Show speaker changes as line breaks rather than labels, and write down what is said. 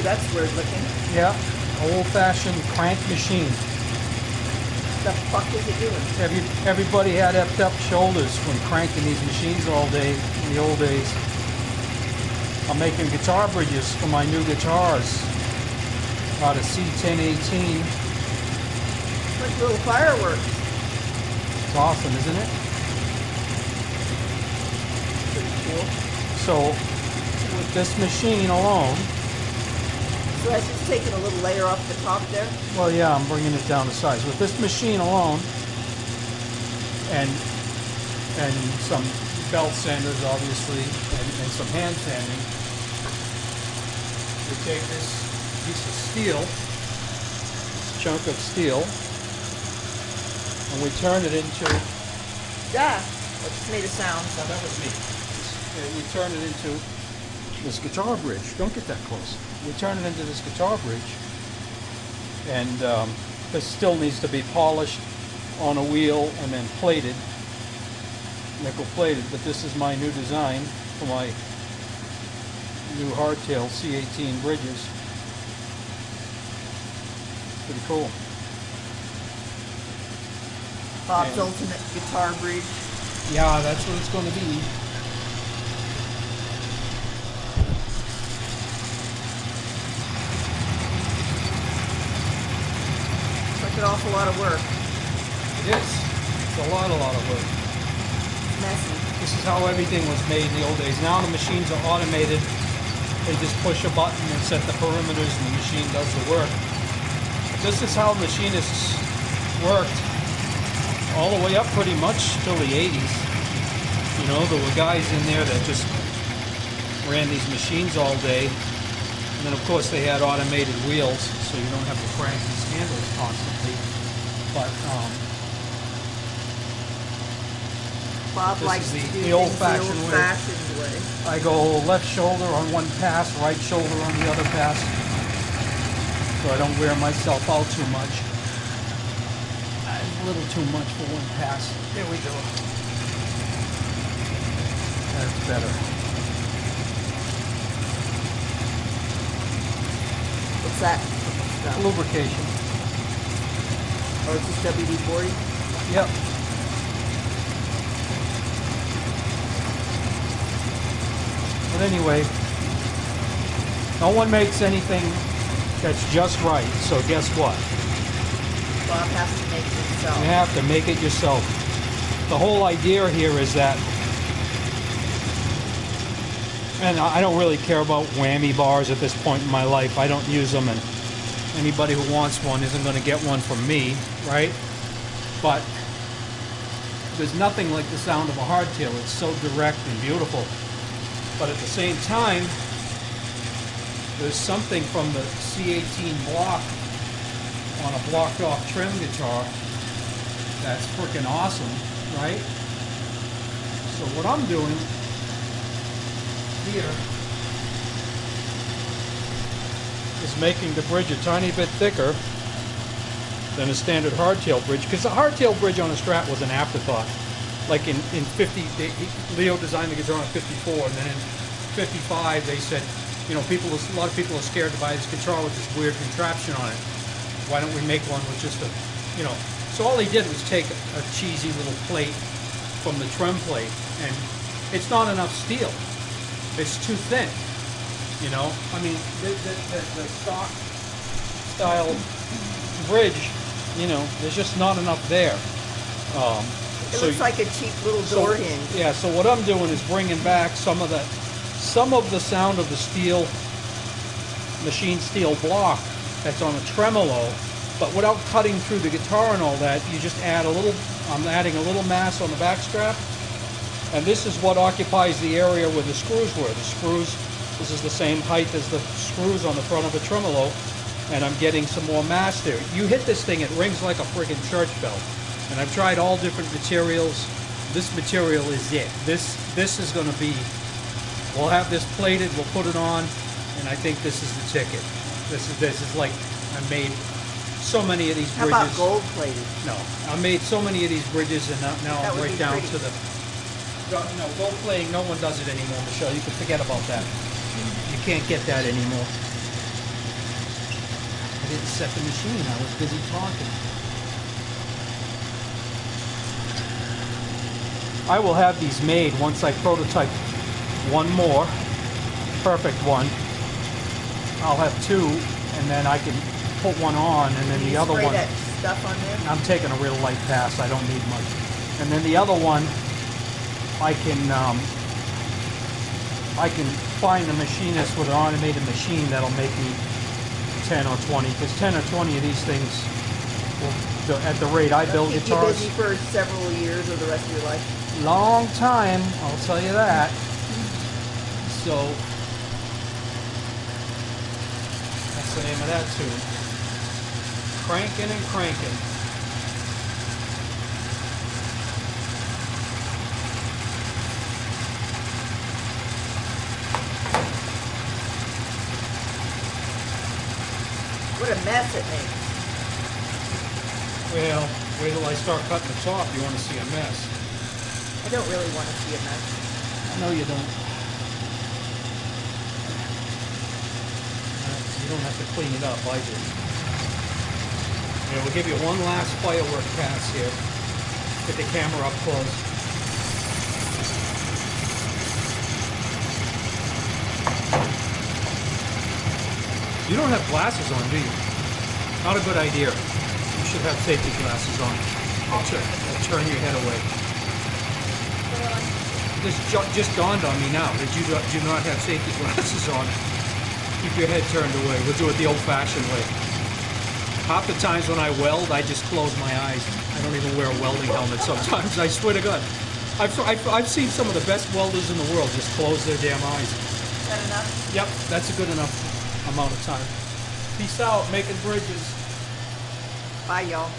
that's weird looking.
Yeah, old-fashioned crank machine.
The fuck is it doing?
Everybody had effed up shoulders when cranking these machines all day in the old days. I'm making guitar bridges for my new guitars out of C1018.
Like little fireworks.
It's awesome, isn't it?
Pretty cool.
So with this machine alone,
So that's just taking a little layer off the top there?
well, yeah, I'm bringing it down to size. With this machine alone, and some belt sanders, obviously, and some hand sanding, we take this piece of steel, this chunk of steel, and we turn it into...
Yeah, that just made a sound.
Now that was me. We turn it into this guitar bridge. Don't get that close. We turn it into this guitar bridge, and this still needs to be polished on a wheel and then plated, nickel plated. But this is my new design for my new hardtail C18 bridges. Pretty cool.
Bob's
And-
ultimate guitar bridge.
Yeah, that's what it's going to be.
It's like an awful lot of work.
It is. It's a lot of work.
Messy.
This is how everything was made in the old days. Now the machines are automated. They just push a button and set the parameters and the machine does the work. This is how machinists worked all the way up pretty much till the 80s. You know, there were guys in there that just ran these machines all day. And then of course they had automated wheels, so you don't have to crank these handles constantly. But
Bob
This
likes
is
to
the
do things
old-fashioned
the
way.
old-fashioned way.
I go left shoulder on one pass, right shoulder on the other pass, so I don't wear myself out too much. A little too much for one pass. There we go. That's better.
What's that?
Lubrication.
Oh, it's just WD-40?
Yep. But anyway, no one makes anything that's just right, so guess what?
Bob has to make it himself.
You have to make it yourself. The whole idea here is that, and I don't really care about whammy bars at this point in my life. I don't use them, and anybody who wants one isn't going to get one from me, right? But there's nothing like the sound of a hardtail. It's so direct and beautiful. But at the same time, there's something from the C18 block on a blocked off trim guitar that's freaking awesome, right? So what I'm doing here is making the bridge a tiny bit thicker than a standard hardtail bridge, because the hardtail bridge on a Strat was an afterthought. Like in 50, Leo designed the guitar in 54, and then in 55 they said, you know, a lot of people are scared to buy this guitar with this weird contraption on it. Why don't we make one with just a, you know? So all they did was take a cheesy little plate from the trim plate, and it's not enough steel. It's too thin, you know? I mean, the stock style bridge, you know, there's just not enough there.
It looks like a cheap little door hinge.
Yeah, so what I'm doing is bringing back some of the sound of the steel, machine steel block that's on a tremolo, but without cutting through the guitar and all that. You just add a little, I'm adding a little mass on the back strap, and this is what occupies the area where the screws were. The screws, this is the same height as the screws on the front of a tremolo, and I'm getting some more mass there. You hit this thing, it rings like a friggin' church bell. And I've tried all different materials. This material is it. This is going to be, we'll have this plated, we'll put it on, and I think this is the ticket. This is like, I made so many of these bridges.
How about gold plated?
No, I made so many of these bridges, and now
That
I'm
would
right
be
down
pretty.
to the, no, gold plating, no one does it anymore, Michelle. You can forget about that. You can't get that anymore. didn't set the machine. I was busy talking. I will have these made once I prototype one more, perfect one. I'll have two, and then I can put one on, and then
Can
the
you
other
spray
one.
that stuff on there?
I'm taking a real light pass. I don't need much. And then the other one, I can find a machinist with an automated machine that'll make me 10 or 20, because 10 or 20 of these things, at the rate I build
Keep you
guitars,
busy for several years or the rest of your life.
long time, I'll tell you that. So, that's the name of that tune. Cranking and cranking.
What a mess it makes.
Well, wait till I start cutting the top, you want to see a mess.
I don't really want to see a mess.
No, you don't. You don't have to clean it up, I do. Yeah, we'll give you one last firework pass here. Get the camera up close. You don't have glasses on, do you? Not a good idea. You should have safety glasses on. I'll turn your head away. This just dawned on me now that you do not have safety glasses on. Keep your head turned away. We'll do it the old-fashioned way. Half the times when I weld, I just close my eyes. I don't even wear a welding helmet sometimes. I swear to God. I've seen some of the best welders in the world just close their damn eyes.
Is that enough?
Yep, that's a good enough amount of time. Peace out, making bridges.
Bye, y'all.